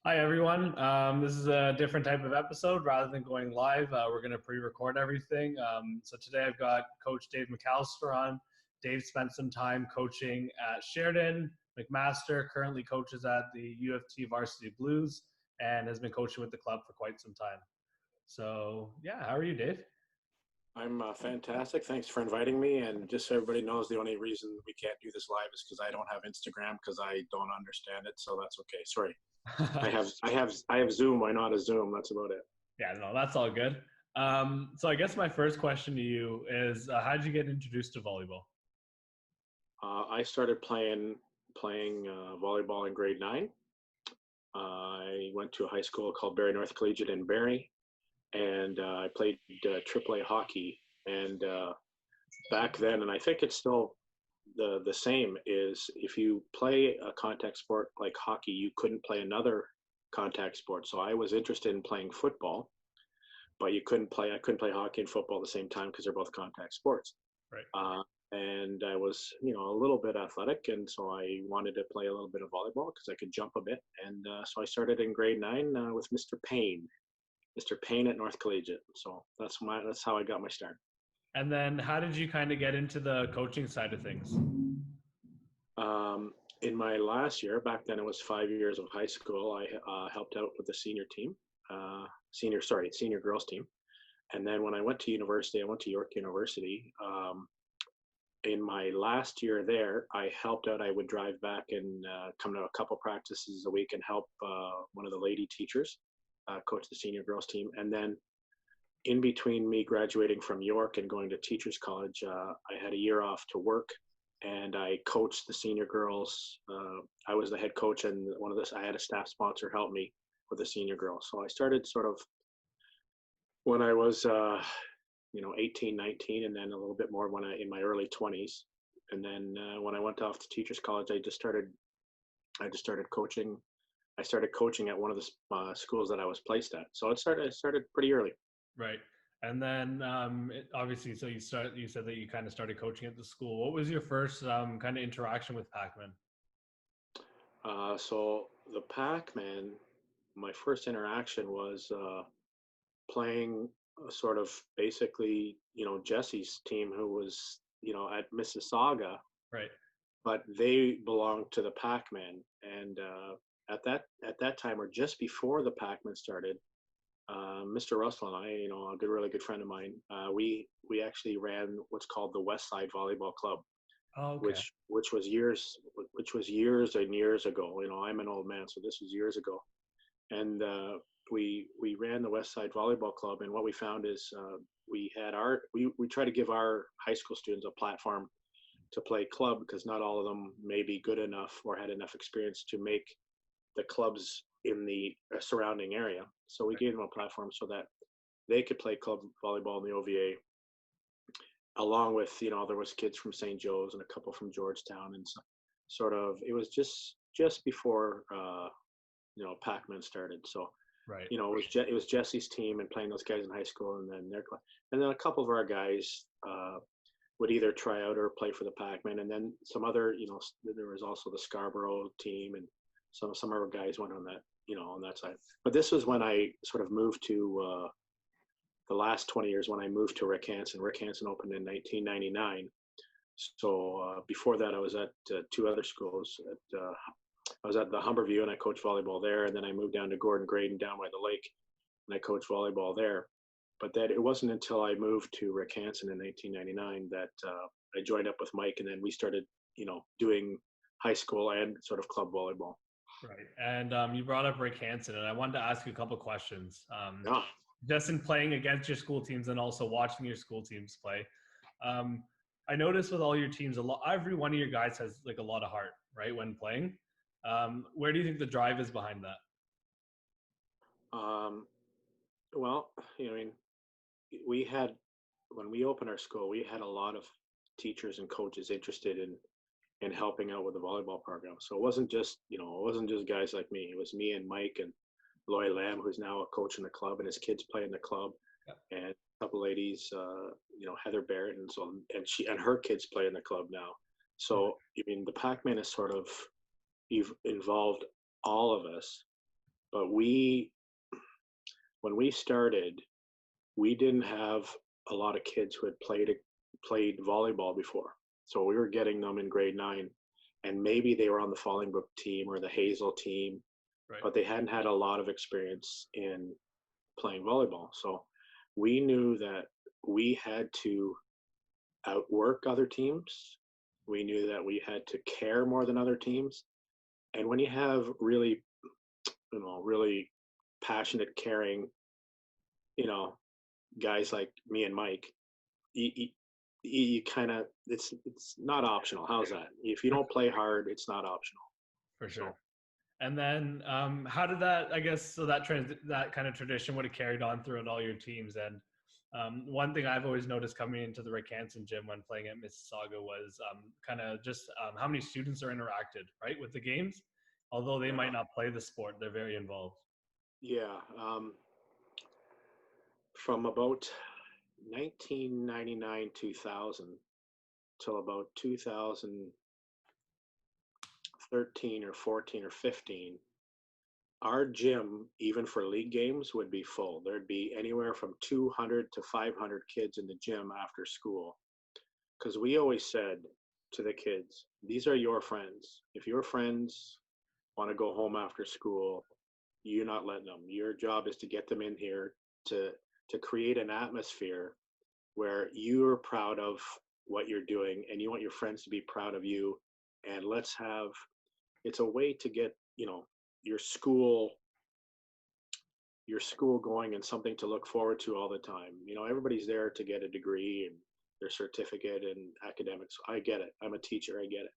Hi, everyone. This is a different type of episode. Rather than going live, we're going to pre-record everything. So today I've got Coach Dave McAllister on. Dave spent some time coaching at Sheridan. McMaster currently coaches at the U of T Varsity Blues and has been coaching with the club for quite some time. So, yeah, how are you, Dave? I'm fantastic. Thanks for inviting me. And just so everybody knows, the only reason we can't do this live is because I don't have Instagram because I don't understand it. So that's okay. Sorry. I have Zoom. Why not a Zoom? That's about it. Yeah, no, that's all good. So I guess my first question to you is, how did you get introduced to volleyball? I started playing volleyball in grade 9. I went to a high school called Barrie North Collegiate in Barrie, and I played AAA hockey. And back then, and I think it's still the same, is if you play a contact sport like hockey, you couldn't play another contact sport. So I was interested in playing football, but I couldn't play hockey and football at the same time because they're both contact sports. Right. And I was, a little bit athletic, and so I wanted to play a little bit of volleyball because I could jump a bit. And so I started in grade 9 with Mr. Payne at North Collegiate. So that's how I got my start. And then how did you kind of get into the coaching side of things? In my last year, back then it was 5 years of high school, I helped out with the senior team, senior girls team. And then when I went to university, I went to York University. In my last year there, I helped out. I would drive back and come to a couple practices a week and help one of the lady teachers coach the senior girls team. And then in between me graduating from York and going to teachers college, I had a year off to work, and I coached the senior girls. I was the head coach, and I had a staff sponsor help me with the senior girls. So I started sort of when I was 18, 19, and then a little bit more in my early 20s. And then when I went off to teachers college, I just started coaching. I started coaching at one of the schools that I was placed at. So I started pretty early. Right. And then obviously, so you said that you kind of started coaching at the school. What was your first kind of interaction with Pakman? So the Pakman, my first interaction was playing sort of basically, Jesse's team, who was, at Mississauga. Right. But they belonged to the Pakman. And at that time, or just before the Pakman started, Mr. Russell and I, a really good friend of mine, we actually ran what's called the West Side Volleyball Club. Oh, okay. which was years and years ago. I'm an old man, so this was years ago. And we ran the West Side Volleyball Club, and what we found is we try to give our high school students a platform to play club, because not all of them may be good enough or had enough experience to make the clubs in the surrounding area. So we gave them a platform so that they could play club volleyball in the OVA, along with, there was kids from St. Joe's and a couple from Georgetown, and sort of, it was just before Pakman started. So right. it was Jesse's team and playing those guys in high school, and then a couple of our guys would either try out or play for the Pakman, and then some other, there was also the Scarborough team, and some of our guys went on that, on that side. But this was when I sort of moved to the last 20 years, when I moved to Rick Hansen. Rick Hansen opened in 1999. So before that, I was at two other schools. I was at the Humberview, and I coached volleyball there. And then I moved down to Gordon Graydon down by the lake, and I coached volleyball there. But that it wasn't until I moved to Rick Hansen in 1999 that I joined up with Mike, and then we started, doing high school and sort of club volleyball. Right. And you brought up Rick Hansen, and I wanted to ask you a couple questions. Yeah. Just in playing against your school teams and also watching your school teams play. I noticed with all your teams, every one of your guys has like a lot of heart, right, when playing. Where do you think the drive is behind that? Well, we had, when we opened our school, we had a lot of teachers and coaches interested in helping out with the volleyball program. So it wasn't just guys like me. It was me and Mike and Loy Lamb, who's now a coach in the club, and his kids play in the club. Yeah. And a couple ladies, Heather Barrett, and her kids play in the club now. So the Pakman is sort of, you've involved all of us, But when we started, we didn't have a lot of kids who had played volleyball before. So we were getting them in grade 9, and maybe they were on the Fallingbrook team or the Hazel team, Right. but they hadn't had a lot of experience in playing volleyball. So we knew that we had to outwork other teams. We knew that we had to care more than other teams. And when you have really, really passionate, caring, guys like me and Mike, you kind of, it's not optional. How's that? If you don't play hard, it's not optional. For sure. So, And then how did that, I guess, so that that kind of tradition would have carried on throughout all your teams. And one thing I've always noticed coming into the Rick Hansen gym when playing at Mississauga was kind of just how many students are interacted, right, with the games. Although they might not play the sport, they're very involved. yeah. From about 1999, 2000 till about 2013 or 14 or 15, our gym, even for league games, would be full. There'd be anywhere from 200 to 500 kids in the gym after school. Because we always said to the kids, these are your friends. If your friends want to go home after school, you're not letting them. Your job is to get them in here to create an atmosphere where you're proud of what you're doing and you want your friends to be proud of you. And it's a way to get, your school going and something to look forward to all the time. Everybody's there to get a degree and their certificate and academics. I get it. I'm a teacher. I get it.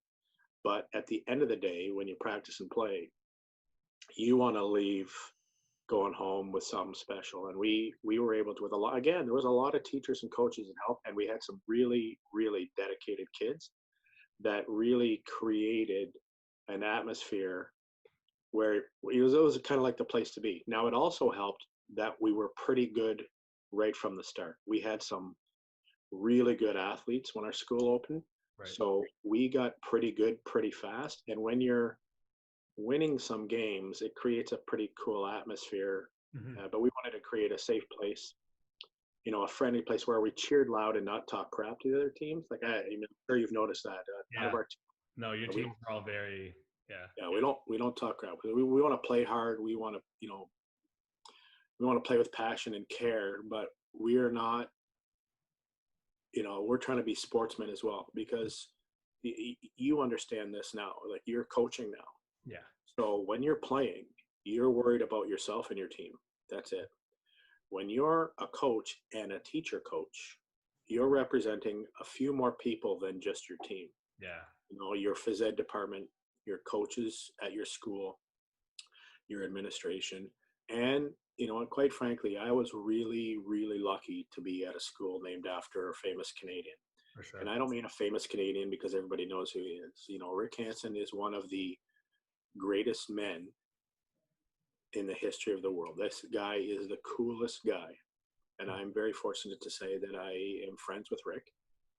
But at the end of the day, when you practice and play, you want to leave going home with something special. And we were able to, there was a lot of teachers and coaches that helped, and we had some really, really dedicated kids that really created an atmosphere where it was kind of like the place to be. Now, it also helped that we were pretty good right from the start. We had some really good athletes when our school opened. Right. So we got pretty good pretty fast. And when you're winning some games, it creates a pretty cool atmosphere. Mm-hmm. But we wanted to create a safe place, a friendly place where we cheered loud and not talk crap to the other teams. Like, I'm sure you've noticed that. None of our no, your teams are all very, yeah. We don't talk crap. We want to play hard. We want to, we want to play with passion and care. But we are not, we're trying to be sportsmen as well, because you understand this now. Like, you're coaching now. Yeah. So when you're playing, you're worried about yourself and your team. That's it. When you're a coach and a teacher coach, you're representing a few more people than just your team. Yeah. Your phys ed department, your coaches at your school, your administration. And, and quite frankly, I was really, really lucky to be at a school named after a famous Canadian. For sure. And I don't mean a famous Canadian because everybody knows who he is. Rick Hansen is one of the greatest men in the history of the world. This guy is the coolest guy. And I'm very fortunate to say that I am friends with Rick,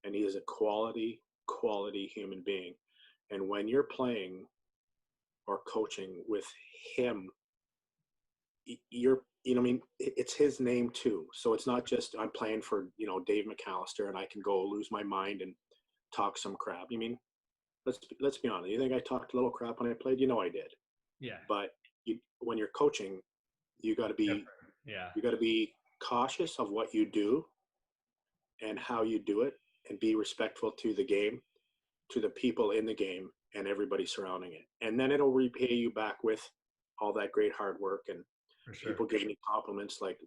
and he is a quality human being. And when you're playing or coaching with him, it's his name too. So it's not just I'm playing for, Dave McAllister and I can go lose my mind and talk some crap. Let's be honest. You think I talked a little crap when I played? I did. Yeah. But when you're coaching, you got to be You got to be cautious of what you do and how you do it, and be respectful to the game, to the people in the game, and everybody surrounding it. And then it'll repay you back with all that great hard work and people giving you compliments like,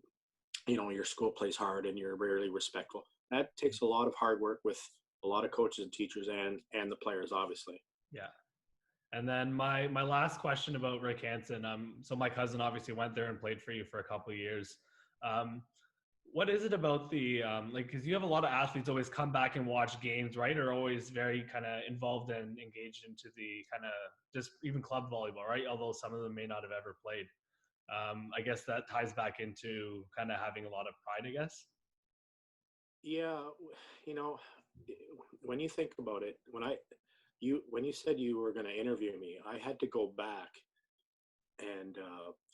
your school plays hard and you're really respectful. That takes a lot of hard work with a lot of coaches and teachers and the players, obviously. Yeah. And then my last question about Rick Hansen. So my cousin obviously went there and played for you for a couple of years. What is it about the because you have a lot of athletes always come back and watch games, right? Or always very kind of involved and engaged into the kind of just even club volleyball, right? Although some of them may not have ever played. I guess that ties back into kind of having a lot of pride, I guess. Yeah, when you think about it, when you said you were going to interview me, I had to go back and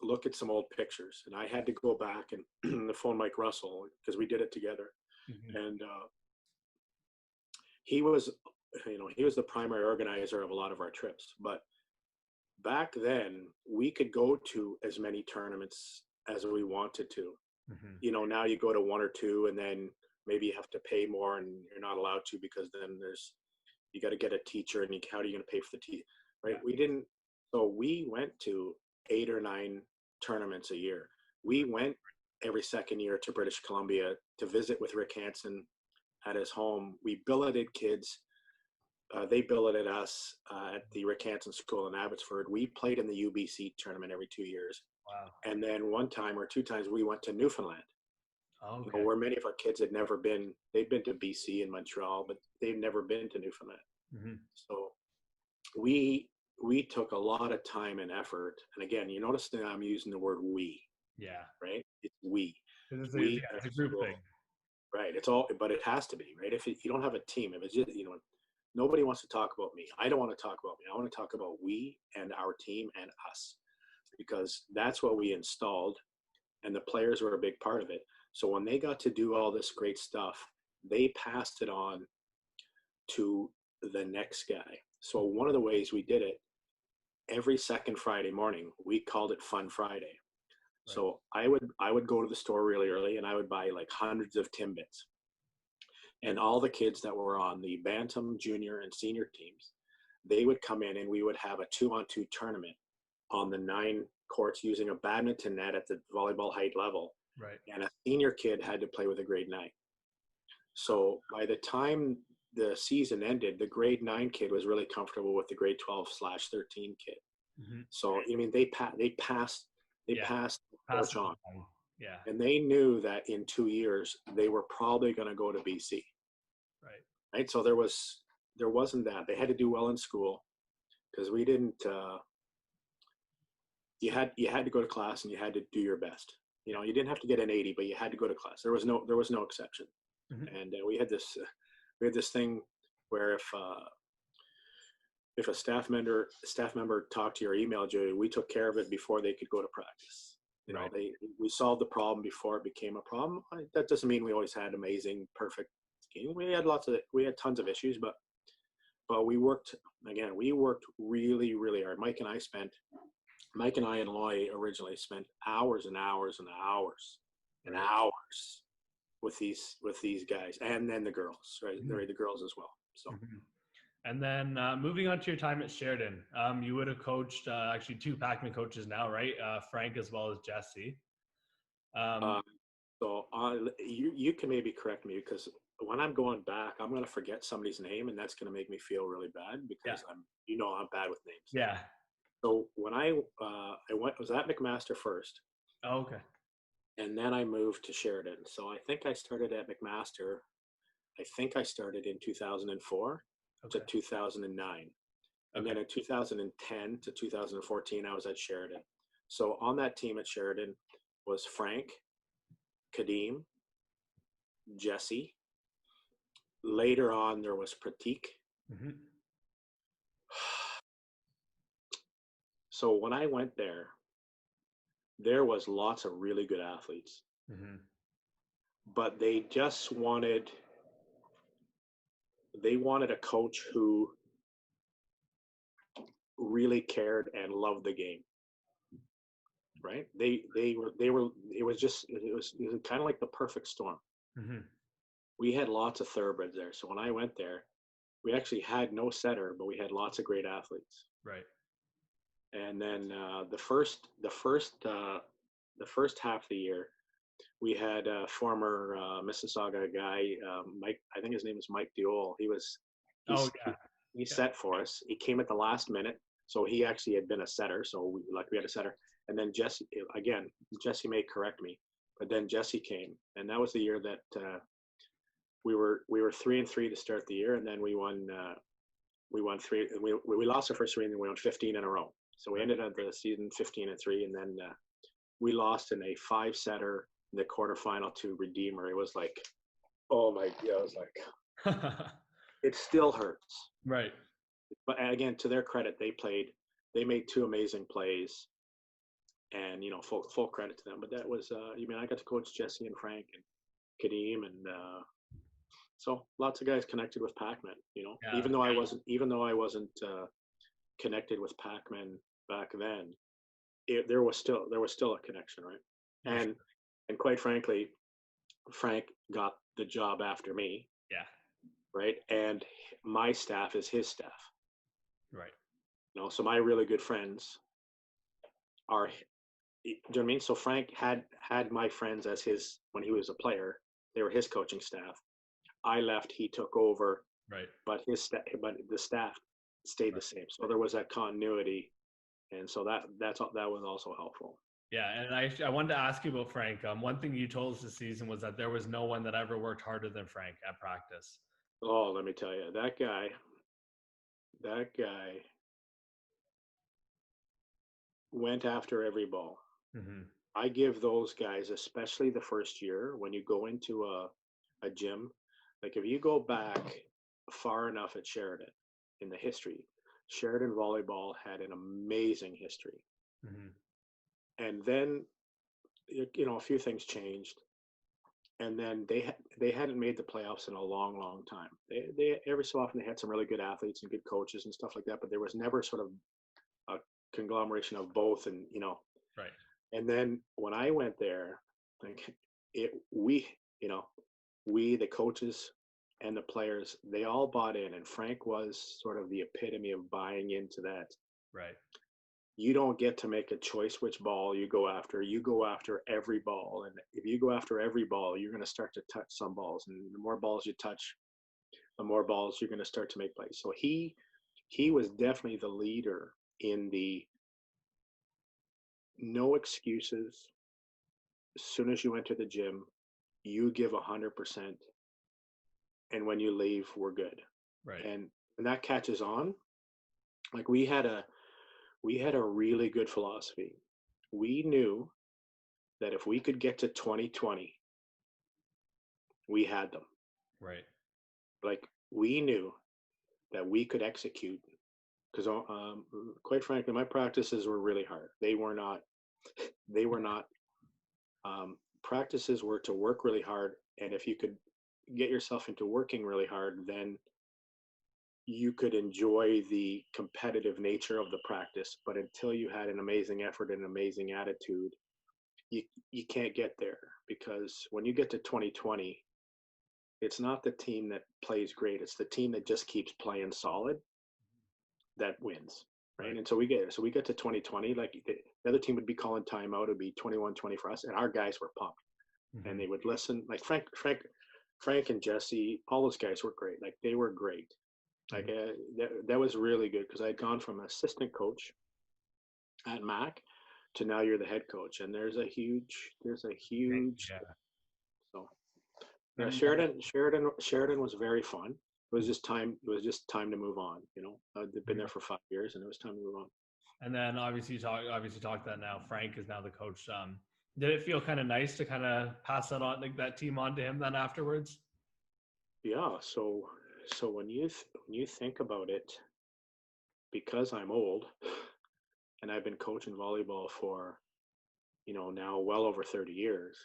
look at some old pictures. And I had to go back and phone Mike Russell because we did it together. And he was, he was the primary organizer of a lot of our trips. But back then, we could go to as many tournaments as we wanted to. Now you go to one or two, and then maybe you have to pay more, and you're not allowed to because then you got to get a teacher, and how are you going to pay for the teacher, right? Yeah. So we went to 8 or 9 tournaments a year. We went every second year to British Columbia to visit with Rick Hansen at his home. We billeted kids. They billeted us at the Rick Hansen School in Abbotsford. We played in the UBC tournament every 2 years. Wow. And then one time or 2 times we went to Newfoundland. Okay. Where many of our kids had never been. They'd been to BC and Montreal, but they've never been to Newfoundland. So we took a lot of time and effort. And again, you notice that I'm using the word we. Yeah. Right? It's we. It's a group thing. Right. It's all, but it has to be, right? If you don't have a team, if it's just, nobody wants to talk about me. I don't want to talk about me. I want to talk about we and our team and us, because that's what we installed, and the players were a big part of it. So when they got to do all this great stuff, they passed it on to the next guy. So one of the ways we did it, every second Friday morning, we called it Fun Friday. Right. So I would go to the store really early, and I would buy like hundreds of Timbits. And all the kids that were on the Bantam, Junior, and Senior teams, they would come in, and we would have a 2-on-2 tournament on the 9 courts using a badminton net at the volleyball height level. Right. And a senior kid had to play with a grade 9. So by the time the season ended, the grade 9 kid was really comfortable with the grade 12/13 kid. So they passed the torch on. Yeah. And they knew that in 2 years they were probably going to go to BC. Right. So there wasn't that. They had to do well in school, because we didn't. You had to go to class, and you had to do your best. You didn't have to get an 80, but you had to go to class. There was no exception. And we had this thing where if a staff member talked to you or emailed you, we took care of it before they could go to practice. We solved the problem before it became a problem. That doesn't mean we always had amazing, perfect game. We had tons of issues, but we worked really, really hard. Mike and I and Loy originally spent hours and hours and hours and hours with these guys, and then the girls, right? The girls as well. So. And then moving on to your time at Sheridan, you would have coached actually 2 Pakman coaches now, right? Frank as well as Jesse. You can maybe correct me, because when I'm going back, I'm going to forget somebody's name, and that's going to make me feel really bad, because I'm bad with names. Yeah. So when I was at McMaster first. Oh, okay. And then I moved to Sheridan. So I think I started at McMaster. I think I started in 2004 to 2009. And then in 2010 to 2014, I was at Sheridan. So on that team at Sheridan was Frank, Kadeem, Jesse. Later on, there was Pratik. So when I went there was lots of really good athletes. But they just wanted a coach who really cared and loved the game. Right? It was kind of like the perfect storm. We had lots of thoroughbreds there. So when I went there, we actually had no setter, but we had lots of great athletes. Right. And then the first half of the year, we had a former Mississauga guy, Mike. I think his name is Mike Diol. He set for us. He came at the last minute, so he actually had been a setter. So we had a setter. And then Jesse may correct me, but then Jesse came, and that was the year that we were 3-3 to start the year, and then we won 3. We lost our first 3, and then we won 15 in a row. So we ended up the season 15-3, and then we lost in a 5-setter in the quarterfinal to Redeemer. It was like, oh my God! I was like, it still hurts. Right. But again, to their credit, they made 2 amazing plays, and full credit to them. But that was, I got to coach Jesse and Frank and Kadeem, and so lots of guys connected with Pakman. Yeah. Even though I wasn't connected with Pakman back then, there was still a connection, right? And quite frankly, Frank got the job after me. Yeah. Right. And my staff is his staff. Right. So my really good friends are, do you know what I mean? So Frank had my friends as his, when he was a player, they were his coaching staff. I left, he took over. Right. But the staff stayed the same. So there was that continuity. And so that was also helpful. Yeah, and I wanted to ask you about Frank. One thing you told us this season was that there was no one that ever worked harder than Frank at practice. Oh, let me tell you, that guy went after every ball. Mm-hmm. I give those guys, especially the first year, when you go into a gym, like if you go back far enough at Sheridan in the history, Sheridan volleyball had an amazing history. Mm-hmm. And then, a few things changed. And then they hadn't made the playoffs in a long, long time. They every so often they had some really good athletes and good coaches and stuff like that, but there was never sort of a conglomeration of both. And Right. And then when I went there, like we the coaches and the players, they all bought in, and Frank was sort of the epitome of buying into that. Right. You don't get to make a choice which ball you go after. You go after every ball. And if you go after every ball, you're going to start to touch some balls. And the more balls you touch, the more balls you're going to start to make plays. So he was definitely the leader in the no excuses. As soon as you enter the gym, you give 100%. And when you leave, we're good. Right. And that catches on. Like we had a really good philosophy. We knew that if we could get to 2020, we had them. Right. Like we knew that we could execute, because quite frankly, my practices were really hard. They were not. Practices were to work really hard, and if you could get yourself into working really hard, then you could enjoy the competitive nature of the practice. But until you had an amazing effort and amazing attitude, you can't get there, because when you get to 2020, it's not the team that plays great. It's the team that just keeps playing solid that wins. Right. And so we get to 2020, like the other team would be calling timeout. It would be 21-20 for us. And our guys were pumped. Mm-hmm. And they would listen. Like Frank and Jesse, all those guys were great. Like they were great. Like that was really good, because I'd gone from assistant coach at Mac to now you're the head coach, and there's a huge. Yeah. So Sheridan was very fun. It was just time to move on. I'd been there for 5 years, and it was time to move on. And then obviously talk that now Frank is now the coach. Did it feel kind of nice to kind of pass that on, like that team on to him then afterwards? Yeah. So when you think about it, because I'm old and I've been coaching volleyball for, now well over 30 years,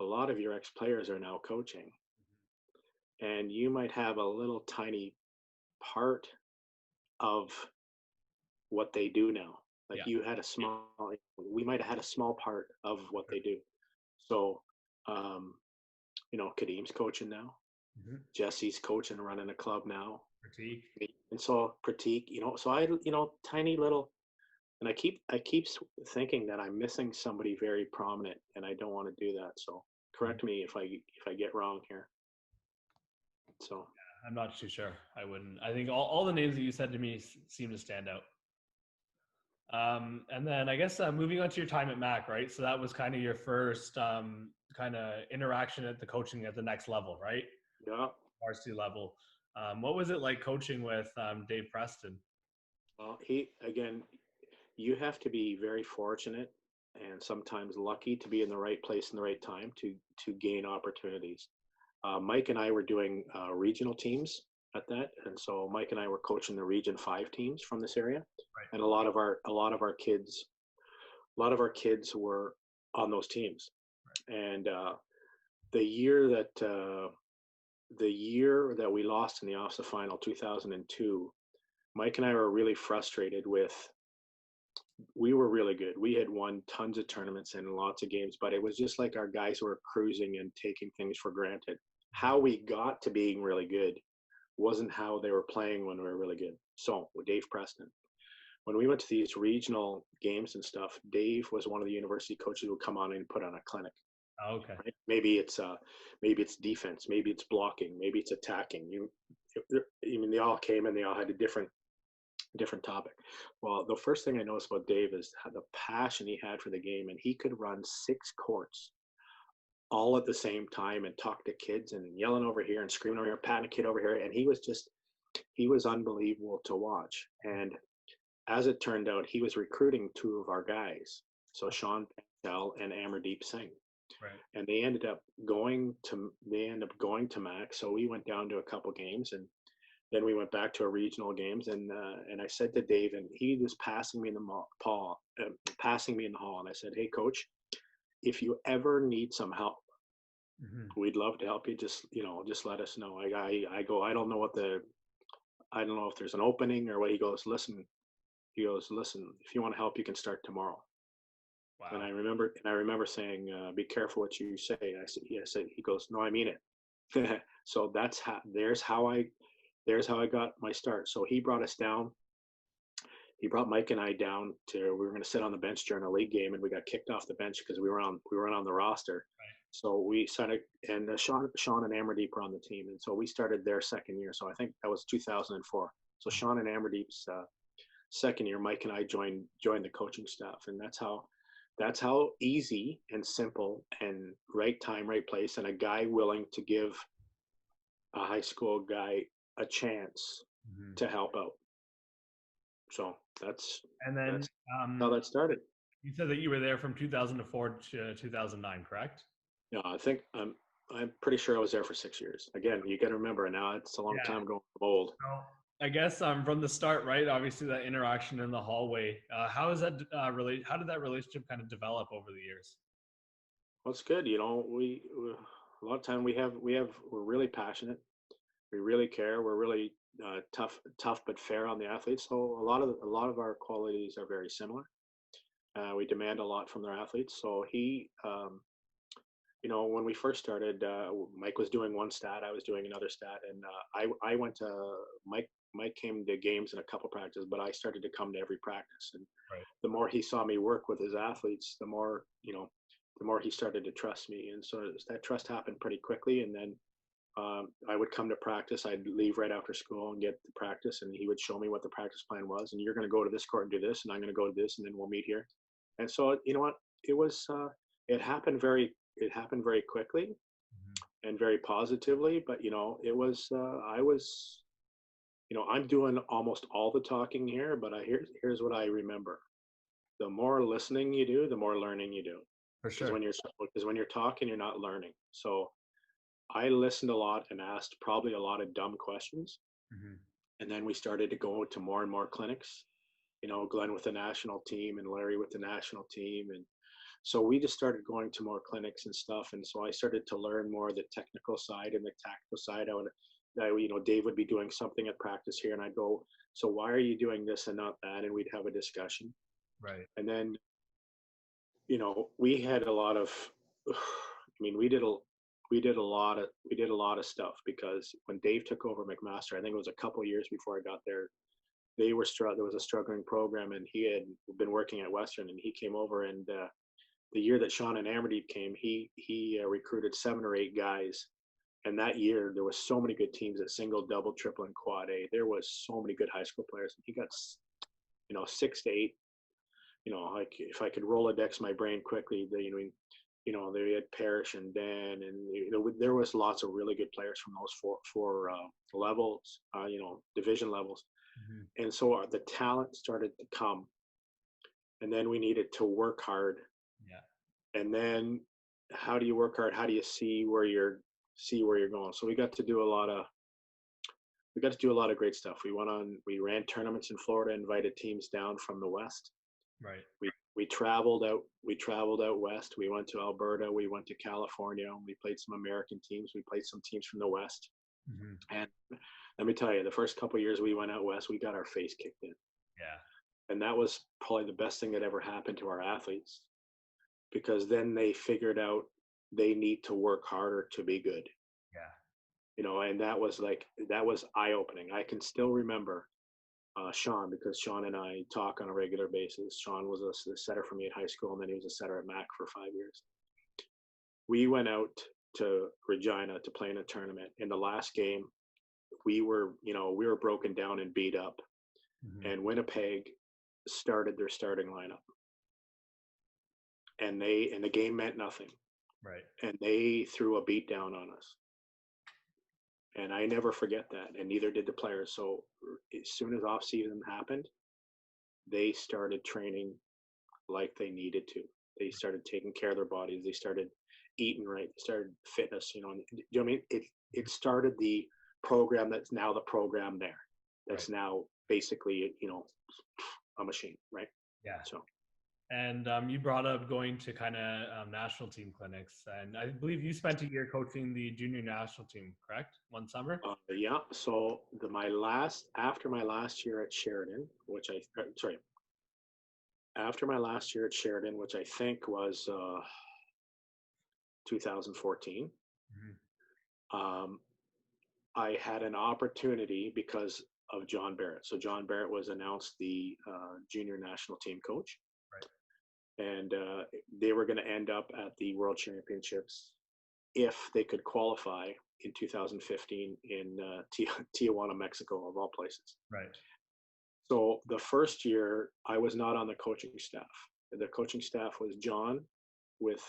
a lot of your ex-players are now coaching. And you might have a little tiny part of what they do now. Like we might have had a small part of what they do. So, Kadeem's coaching now. Mm-hmm. Jesse's coaching, running a club now. Pratik. And so Pratik, so I, tiny little, and I keep thinking that I'm missing somebody very prominent, and I don't want to do that. So correct me if I get wrong here. So I'm not too sure. I wouldn't. I think all the names that you said to me seem to stand out. And then I guess moving on to your time at Mac, right? So that was kind of your first kind of interaction at the coaching at the next level, right? Yeah. Varsity level. What was it like coaching with Dave Preston? Well, you have to be very fortunate and sometimes lucky to be in the right place in the right time to gain opportunities. Mike and I were doing regional teams at that, and so Mike and I were coaching the Region 5 teams from this area. Right. And a lot of our kids a lot of our kids were on those teams. And the year that we lost in the OFSA final, 2002, Mike and I were really frustrated with. We were really good. We had won tons of tournaments and lots of games, but it was just like our guys were cruising and taking things for granted. How we got to being really good wasn't how they were playing when we were really good. So with Dave Preston, when we went to these regional games and stuff, Dave was one of the university coaches who would come on and put on a clinic. Okay. Right? Maybe it's defense, maybe it's blocking, maybe it's attacking. They all came and they all had a different topic. Well, the first thing I noticed about Dave is the passion he had for the game, and he could run 6 courts all at the same time and talk to kids and yelling over here and screaming over here, patting a kid over here. And he was unbelievable to watch. And as it turned out, he was recruiting 2 of our guys. So Sean Patel and Amardeep Singh. Right. And they ended up going to Mac. So we went down to a couple games, and then we went back to our regional games. And I said to Dave, and he was passing me in the hall, and I said, "Hey, coach, if you ever need some help, we'd love to help you. Just let us know." I go, I don't know if there's an opening or what. He goes, listen, if you want to help, you can start tomorrow. Wow. And I remember saying, "Be careful what you say." I said, "Yes." He goes, "No, I mean it." So there's how I got my start. So he brought us down. He brought Mike and I down we were going to sit on the bench during a league game, and we got kicked off the bench because we weren't on the roster. Right. So we started, and Sean and Amardeep were on the team, and so we started their second year. So I think that was 2004. So Sean and Amardeep's second year, Mike and I joined the coaching staff, and that's how easy and simple and right time, right place, and a guy willing to give a high school guy a chance to help out. So that's how that started. You said that you were there from 2004 to 2009, correct? Yeah, I think I'm pretty sure I was there for 6 years. Again, you got to remember, now it's a long time ago. I'm old. So, I guess from the start, right? Obviously, that interaction in the hallway. How is that How did that relationship kind of develop over the years? Well, it's good. We a lot of time we're really passionate. We really care. We're really tough but fair on the athletes. So a lot of our qualities are very similar. We demand a lot from their athletes. So when we first started, Mike was doing one stat, I was doing another stat, and I went to Mike came to games and a couple practices, but I started to come to every practice. And right. The more he saw me work with his athletes, the more he started to trust me. And so that trust happened pretty quickly. And then I would come to practice. I'd leave right after school and get to practice, and he would show me what the practice plan was. And you're going to go to this court and do this, and I'm going to go to this, and then we'll meet here. And so, you know what? It was it happened very quickly and very positively. But it was I'm doing almost all the talking here. But here's what I remember: the more listening you do, the more learning you do. For sure. Because when you're talking, you're not learning. So I listened a lot and asked probably a lot of dumb questions. And then we started to go to more and more clinics, Glenn with the national team and Larry with the national team. And so we just started going to more clinics and stuff. And so I started to learn more of the technical side and the tactical side. Dave would be doing something at practice here, and I'd go, "So why are you doing this and not that?" And we'd have a discussion. Right. And then, we had a lot of, we did a lot of stuff, because when Dave took over McMaster, I think it was a couple of years before I got there, there was a struggling program, and he had been working at Western, and he came over, and the year that Sean and Amardeep came, he recruited 7 or 8 guys. And that year there was so many good teams at single, double, triple, and quad A. There was so many good high school players. He got 6 to 8. Like if I could Rolodex my brain quickly, they had Parrish and Dan, and there was lots of really good players from those four levels, division levels. And so the talent started to come, and then we needed to work hard. Yeah. And then how do you work hard? How do you see where you're going? So we got to do a lot of great stuff. We ran tournaments in Florida, invited teams down from the West. Right. We traveled out. We traveled out west. We went to Alberta. We went to California. We played some American teams. We played some teams from the west. Mm-hmm. And let me tell you, the first couple of years we went out west, we got our face kicked in. Yeah. And that was probably the best thing that ever happened to our athletes, because then they figured out they need to work harder to be good. Yeah. And that was eye-opening. I can still remember Sean, because Sean and I talk on a regular basis. Sean was a setter for me at high school, and then he was a setter at Mac for 5 years. We went out to Regina to play in a tournament. In the last game, we were broken down and beat up, Mm-hmm. and Winnipeg started their starting lineup, and the game meant nothing, Right. and they threw a beat down on us. And I never forget that, and neither did the players. So as soon as off season happened, they started training like they needed to. They started taking care of their bodies. They started eating right. They started fitness. You know what I mean? It started the program that's now the program there. That's Right. now basically a machine, right? Yeah. So. And you brought up going to kind of national team clinics, and I believe you spent a year coaching the junior national team, correct? One summer. Yeah. So after my last year at Sheridan, after my last year at Sheridan, which I think was 2014, Mm-hmm. I had an opportunity because of John Barrett. So John Barrett was announced the junior national team coach. Right. And they were going to end up at the World Championships if they could qualify in 2015 in Tijuana, Mexico, of all places. Right. So the first year, I was not on the coaching staff. The coaching staff was John with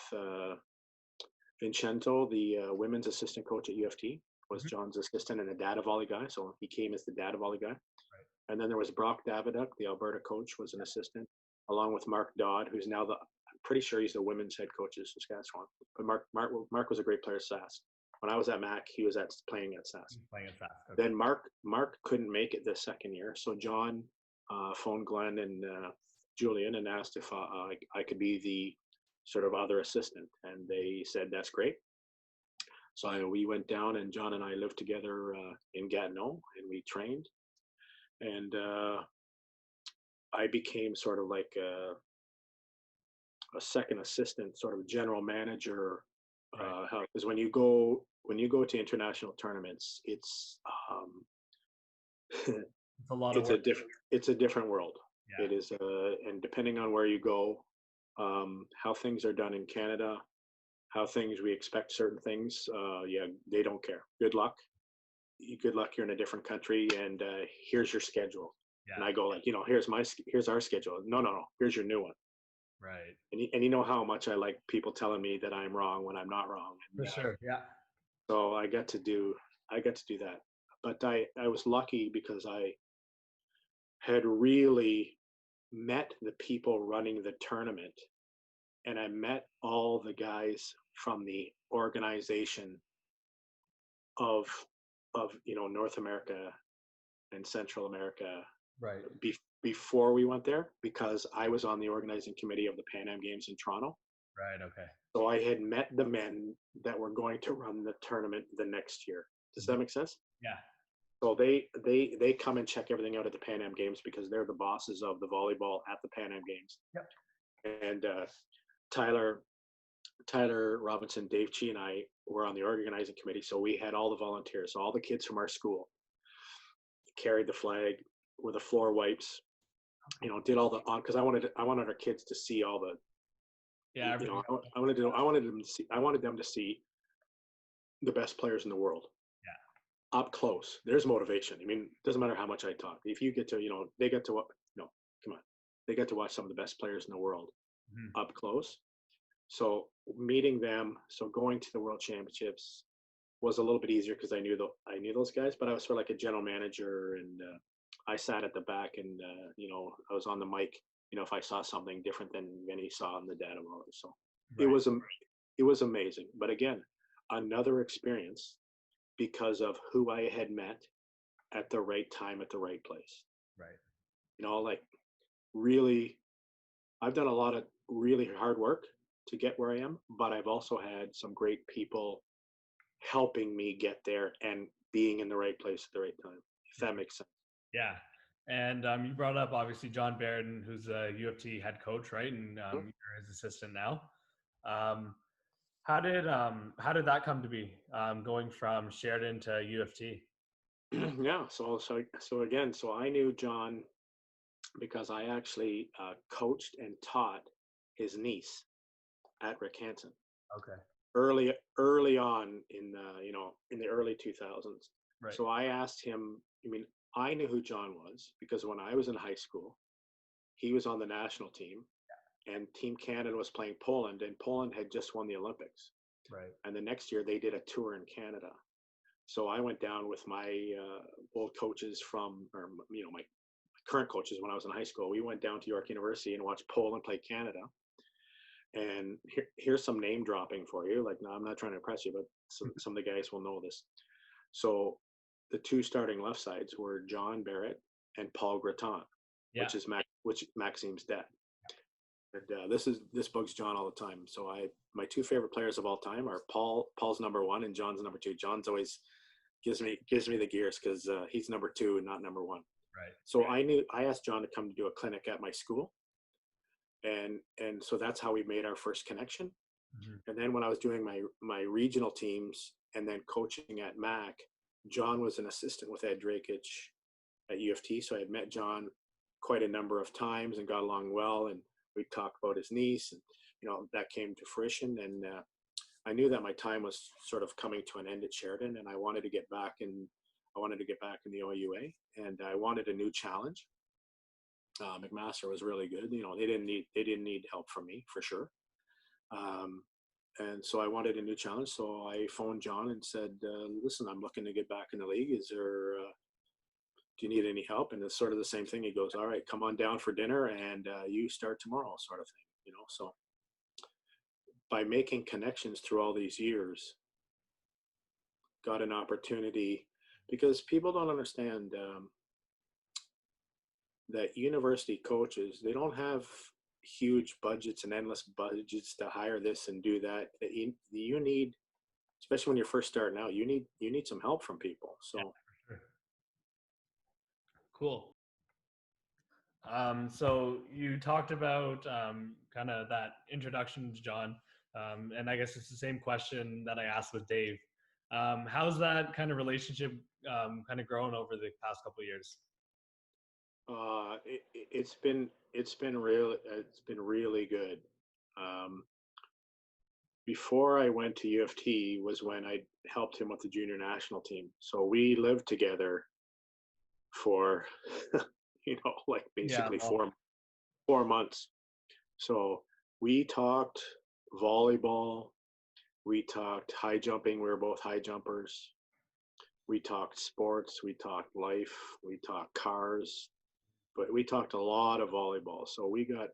Vincenzo, the women's assistant coach at UFT, was Mm-hmm. John's assistant and a data volley guy. So he came as the data volley guy. Right. And then there was Brock Daviduck, the Alberta coach, was an assistant, along with Mark Dodd, who's now I'm pretty sure he's the women's head coach of Saskatchewan. But Mark was a great player at Sask. When I was at Mac, he was playing at Sask. Playing at Sask. Okay. Then Mark couldn't make it the second year, so John phoned Glenn and Julian and asked if I could be the sort of other assistant, and they said that's great. So we went down, and John and I lived together in Gatineau, and we trained. And I became sort of like a second assistant, sort of general manager. Right. Because when you go to international tournaments, it's It's a lot of work. it's a different world. Yeah. It is, and depending on where you go, how things are done in Canada, how we expect certain things, they don't care. Good luck. You're in a different country, and here's your schedule. Yeah. And I go like, here's our schedule. No, here's your new one. Right. And you know how much I like people telling me that I'm wrong when I'm not wrong. And, For sure. Yeah. so I got to do that. But I was lucky because I had really met the people running the tournament, and I met all the guys from the organization of North America and Central America. Right. Before we went there, because I was on the organizing committee of the Pan Am Games in Toronto. Right. Okay. So I had met the men that were going to run the tournament the next year. Does that make sense? Yeah. So they come and check everything out at the Pan Am Games because they're the bosses of the volleyball at the Pan Am Games. Yep. And Tyler Robinson, Dave Chi, and I were on the organizing committee. So we had all the volunteers. So all the kids from our school carried the flag with the floor wipes. Did all the because I wanted our kids to see all the. Yeah. I wanted them to see the best players in the world. Yeah. Up close. There's motivation. I mean, it doesn't matter how much I talk. If you get to, they get to they get to watch some of the best players in the world up close. So meeting them, going to the World Championships was a little bit easier because I knew those guys, but I was sort of like a general manager, and I sat at the back, and I was on the mic. If I saw something different than Vinny saw in the data model. So right. It was amazing. But again, another experience because of who I had met at the right time at the right place. Right. Like really I've done a lot of really hard work to get where I am, but I've also had some great people helping me get there and being in the right place at the right time, if that makes sense. Yeah. And you brought up obviously John Barron, who's a U of T head coach, right? And you're his assistant now. Um, how did that come to be? Going from Sheridan to U of T. Yeah. So I knew John because I actually coached and taught his niece at Rick Hansen Okay. early on in in the early 2000s. Right. So I asked him. I mean, I knew who John was because when I was in high school, he was on the national team, and Team Canada was playing Poland, and Poland had just won the Olympics. Right. And the next year they did a tour in Canada. So I went down with my old coaches or my current coaches when I was in high school. We went down to York University and watched Poland play Canada. And here's some name dropping for you. Like, no, I'm not trying to impress you, but some of the guys will know this. So the two starting left sides were John Barrett and Paul Gratton, Yeah. which Maxime's dad. And this bugs John all the time. So my two favorite players of all time are Paul's number one and John's number two. John's always gives me the gears because he's number two and not number one. Right. So I asked John to come to do a clinic at my school, and so that's how we made our first connection. Mm-hmm. And then when I was doing my regional teams and then coaching at MAC, John was an assistant with Ed Drakeich at U of T. So I had met John quite a number of times and got along well, and we talked about his niece, and that came to fruition. And I knew that my time was sort of coming to an end at Sheridan, and I wanted to get back in the OUA, and I wanted a new challenge. McMaster was really good. They didn't need help from me for sure. And so I wanted a new challenge. So I phoned John and said, listen, I'm looking to get back in the league. Do you need any help? And it's sort of the same thing. He goes, all right, come on down for dinner and you start tomorrow, sort of thing, So by making connections through all these years, got an opportunity, because people don't understand that university coaches, they don't have huge budgets and endless budgets to hire this and do that. You need, especially when you're first starting out, you need some help from people. So. Yeah, sure. Cool. So you talked about kind of that introduction to John, and I guess it's the same question that I asked with Dave. How's that kind of relationship kind of grown over the past couple of years? It's been really good. Before I went to U of T was when I helped him with the junior national team. So we lived together for like basically 4 months. So we talked volleyball, we talked high jumping. We were both high jumpers. We talked sports, we talked life, we talked cars, but we talked a lot of volleyball. So we got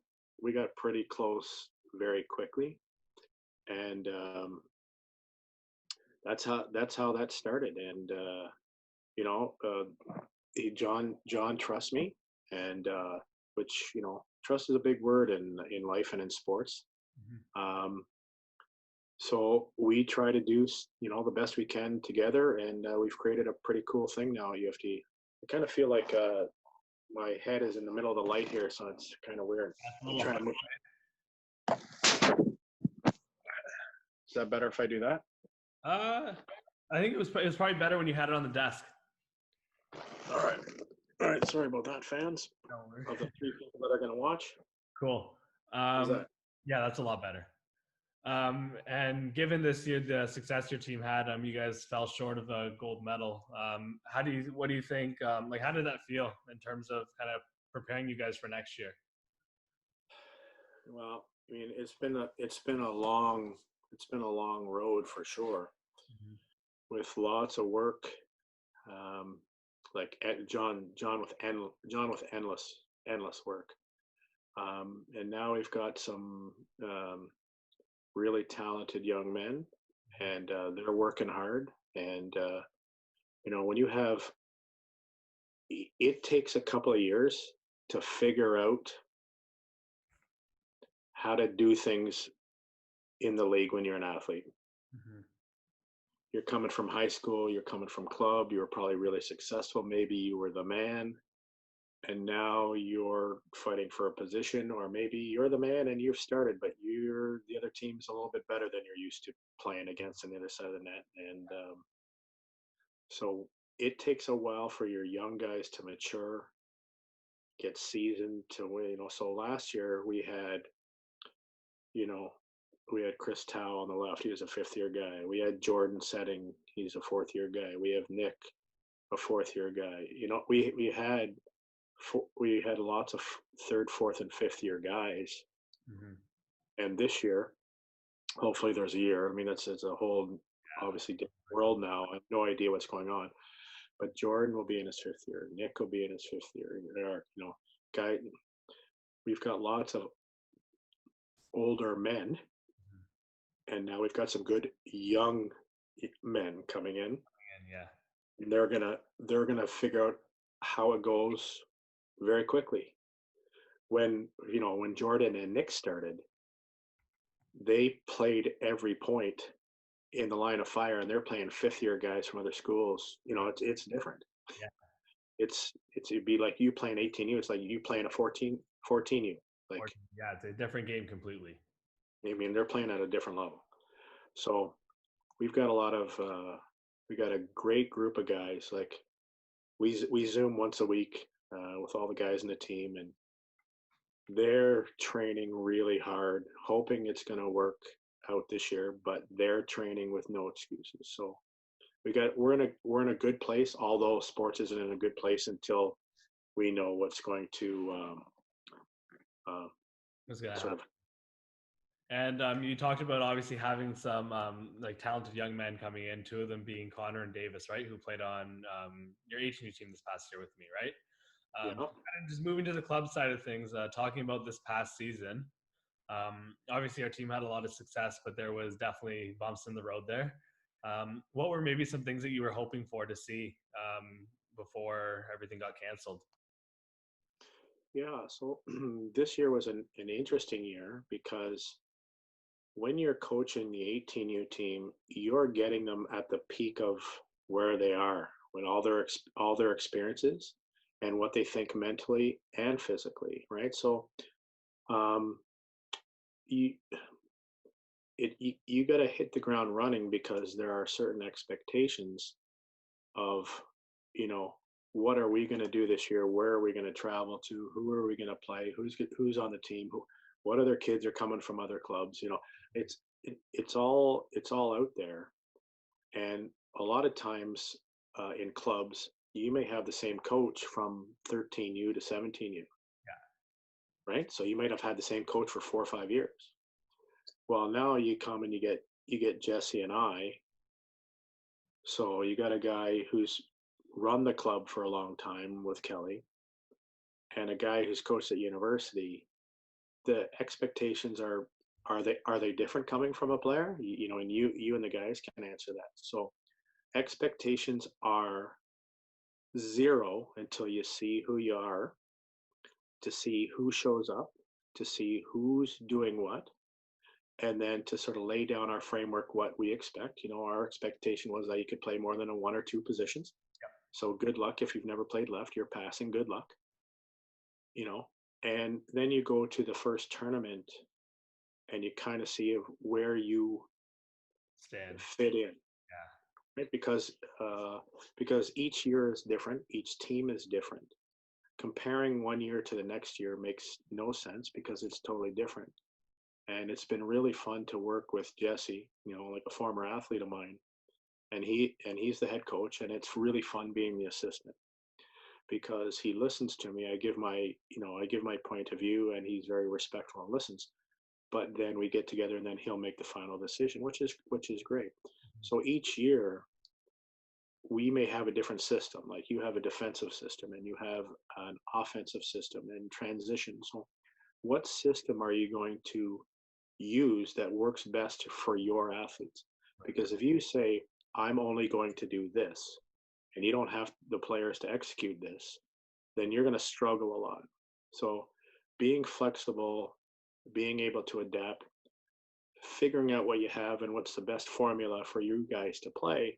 pretty close very quickly, and that's how that started. And John trusts me, and which trust is a big word in life and in sports. Mm-hmm. So we try to do the best we can together, and we've created a pretty cool thing now at U of T. I kind of feel like my head is in the middle of the light here, so it's kind of weird. Is that better if I do that? I think it was probably better when you had it on the desk. All right. Sorry about that, fans. Of the 3 people that are going to watch. Cool. Yeah, that's a lot better. And given this year, the success your team had, you guys fell short of a gold medal. What do you think? How did that feel in terms of kind of preparing you guys for next year? Well, I mean, it's been a long road for sure, mm-hmm. with lots of work. Like John with endless work. And now we've got some really talented young men, and they're working hard. And when you have, it takes a couple of years to figure out how to do things in the league when you're an athlete. Hmm. You're coming from high school, you're coming from club, you were probably really successful. Maybe you were the man, and now you're fighting for a position, or maybe you're the man and you've started, but the other team's a little bit better than you're used to playing against on the other side of the net. And so it takes a while for your young guys to mature, get seasoned to win. So last year you know, we had Chris Tao on the left. He was a fifth-year guy. We had Jordan Setting. He's a fourth-year guy. We have Nick, a fourth-year guy. We had lots of third, fourth, and fifth-year guys. Hmm. And this year, hopefully, there's a year. I mean, it's a whole obviously different world now. I have no idea what's going on. But Jordan will be in his fifth year. Nick will be in his fifth year. There are, guy. We've got lots of older men, and now we've got some good young men coming in. And yeah. And they're gonna figure out how it goes very quickly. When Jordan and Nick started, they played every point in the line of fire, and they're playing fifth-year guys from other schools. It's different. Yeah. It'd be like you playing 18U. It's like you playing a 14U. Like, Yeah, it's a different game completely. I mean, they're playing at a different level. So we've got we got a great group of guys. Like we Zoom once a week with all the guys in the team, and they're training really hard, hoping it's going to work out this year. But they're training with no excuses. So we're in a good place. Although sports isn't in a good place until we know what's going to sort of. And you talked about obviously having some like talented young men coming in, two of them being Connor and Davis, right? Who played on your 18U team this past year with me, right? Yeah. Kind of just moving to the club side of things, talking about this past season. Obviously, our team had a lot of success, but there was definitely bumps in the road there. What were maybe some things that you were hoping for to see before everything got canceled? Yeah, so this year was an interesting year because when you're coaching the 18U team, you're getting them at the peak of where they are, when all their experiences and what they think mentally and physically, right? So um, you you got to hit the ground running because there are certain expectations of, you know, what are we going to do this year? Where are we going to travel to? Who are we going to play? Who's on the team? What other kids are coming from other clubs? It's all out there, and a lot of times in clubs, you may have the same coach from 13U to 17U, right? So you might have had the same coach for 4 or 5 years. Well, now you come and you get Jesse and I. So you got a guy who's run the club for a long time with Kelly, and a guy who's coached at university. The expectations are they different coming from a player? And you and the guys can answer that. So expectations are zero until you see who you are, to see who shows up, to see who's doing what, and then to sort of lay down our framework, what we expect. Our expectation was that you could play more than one or two positions. So good luck if you've never played left, you're passing, good luck. And then you go to the first tournament and you kind of see where you fit in. Right? Because each year is different, each team is different. Comparing one year to the next year makes no sense because it's totally different. And it's been really fun to work with Jesse, like a former athlete of mine, and he's the head coach, and it's really fun being the assistant because he listens to me. I give my point of view, and he's very respectful and listens. But then we get together, and then he'll make the final decision, which is great. So each year we may have a different system. Like you have a defensive system, and you have an offensive system, and transition. So what system are you going to use that works best for your athletes? Because if you say, I'm only going to do this, and you don't have the players to execute this, then you're going to struggle a lot. So being flexible being able to adapt, figuring out what you have and what's the best formula for you guys to play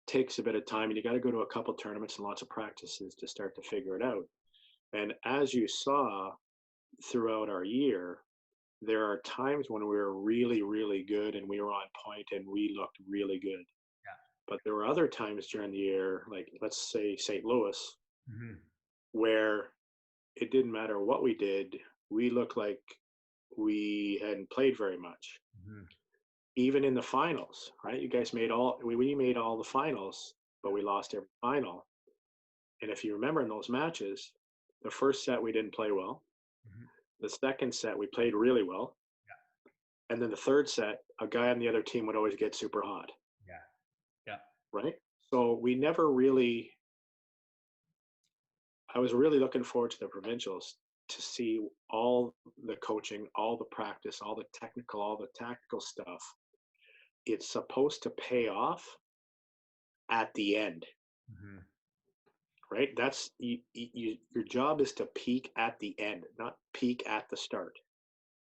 takes a bit of time, and you got to go to a couple tournaments and lots of practices to start to figure it out. And as you saw throughout our year, there are times when we were really, really good and we were on point and we looked really good. Yeah. But there were other times during the year, like let's say St. Louis, Mm-hmm. where it didn't matter what we did, we looked like we hadn't played very much. Mm-hmm. Even in the finals, right? You guys made we made all the finals, but we lost every final. And if you remember in those matches, the first set we didn't play well. Mm-hmm. The second set we played really well. Yeah. And then the third set, a guy on the other team would always get super hot. Yeah. Yeah. Right? So we never really, I was really looking forward to the provincials to see all the coaching, all the practice, all the technical, all the tactical stuff. It's supposed to pay off at the end. Mm-hmm. Right? That's your job is to peak at the end, not peak at the start.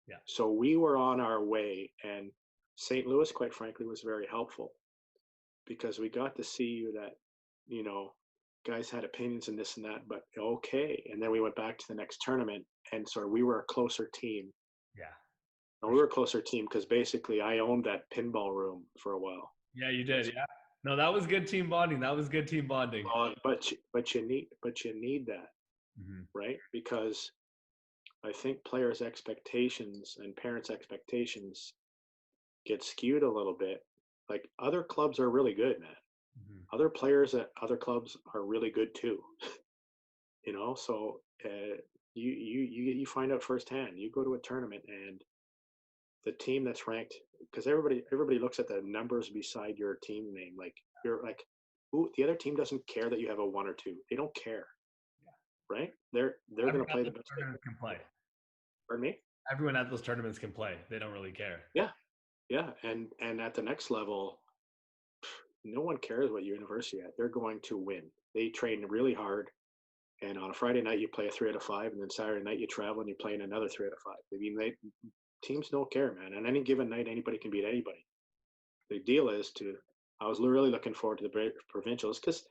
Yeah. So we were on our way, and St. Louis, quite frankly, was very helpful because we got to see that, guys had opinions and this and that, but okay. And then we went back to the next tournament, and so we were a closer team. Yeah. And we were a closer team because basically I owned that pinball room for a while. Yeah, you did. Yeah. No, that was good team bonding. That was good team bonding. But you need that, Mm-hmm. right? Because I think players' expectations and parents' expectations get skewed a little bit. Like other clubs are really good, man. Mm-hmm. Other players at other clubs are really good too. So you find out firsthand. You go to a tournament and the team that's ranked, because everybody looks at the numbers beside your team name. Like you're like, ooh, the other team doesn't care that you have a 1 or 2. They don't care, right? They're going to play the best. Tournaments can play. Pardon me? Everyone at those tournaments can play. They don't really care. Yeah, and at the next level, no one cares what university at. They're going to win. They train really hard, and on a Friday night you play a 3 out of 5, and then Saturday night you travel and you play in another 3 out of 5. I mean, teams don't care, man. On any given night, anybody can beat anybody. The deal is I was really looking forward to the provincials because,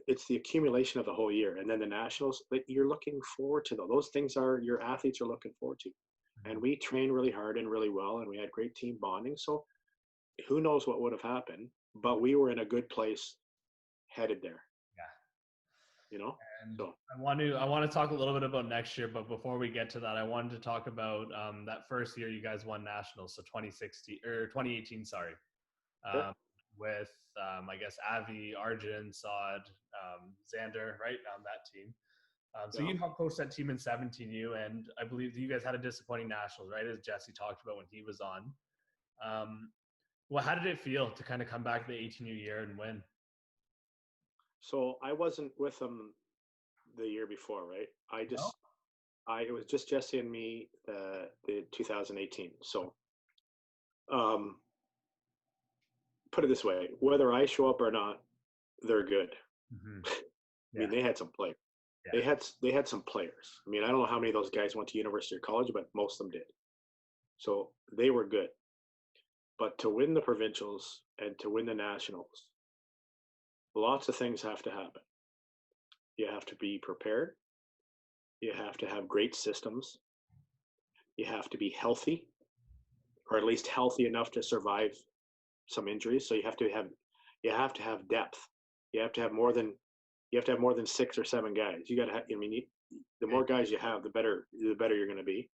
it's the accumulation of the whole year. And then the nationals, you're looking forward to those things your athletes are looking forward to. And we trained really hard and really well, and we had great team bonding. So who knows what would have happened, but we were in a good place headed there. Yeah. And so I want to talk a little bit about next year, but before we get to that, I wanted to talk about that first year you guys won nationals, so 2018, sorry, with I guess Avi, Arjun, Saad, Xander, right, on that team. So you helped coach that team in 17U, and I believe you guys had a disappointing nationals, right, as Jesse talked about when he was on. Well, how did it feel to kind of come back to the 18U year and win? So I wasn't with them the year before, right? It was just Jesse and me the 2018. So put it this way, whether I show up or not, they're good. Mm-hmm. I mean, they had some players. Yeah. They had some players. I mean, I don't know how many of those guys went to university or college, but most of them did. So they were good. But to win the provincials and to win the nationals, lots of things have to happen. You have to be prepared. You have to have great systems. You have to be healthy, or at least healthy enough to survive some injuries. So you have to have depth. You have to have more than 6 or 7 guys. You got to have. I mean, the more guys you have, the better you're going to be.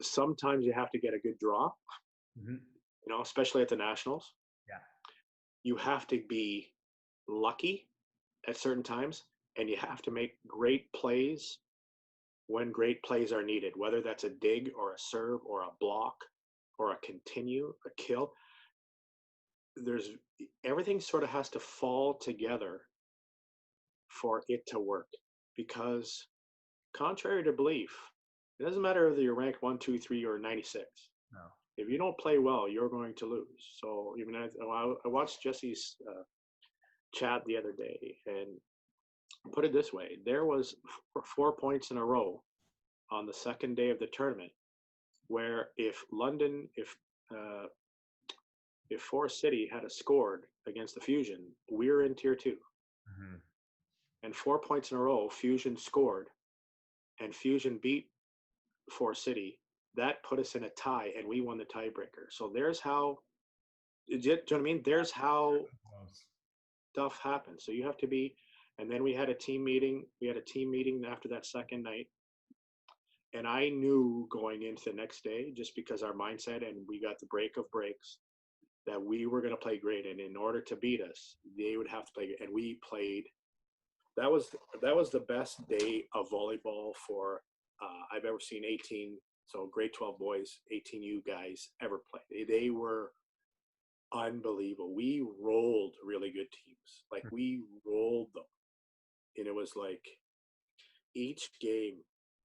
Sometimes you have to get a good draw. Mm-hmm. Especially at the nationals. Yeah. You have to be lucky at certain times, and you have to make great plays when great plays are needed, whether that's a dig or a serve or a block or a continue, a kill. Everything sort of has to fall together for it to work, because contrary to belief, it doesn't matter whether you're ranked 1, 2, 3, or 96. No. If you don't play well, you're going to lose. So even I watched Jesse's chat the other day, and put it this way: there was 4 points in a row on the second day of the tournament, where uh, if Forest City had scored against the Fusion, we were in tier two. Mm-hmm. And 4 points in a row, Fusion scored, and Fusion beat Forest City. That put us in a tie, and we won the tiebreaker. So there's how. Do you know what I mean? There's how stuff happens. So you have to be. And then we had a team meeting. We had a team meeting after that second night. And I knew going into the next day, just because our mindset and we got the break of breaks, that we were going to play great. And in order to beat us, they would have to play. And we played. That was the best day of volleyball for I've ever seen. 18, so grade 12 boys, 18U guys ever play. They were unbelievable. We rolled really good teams. Like we rolled them, and it was like each game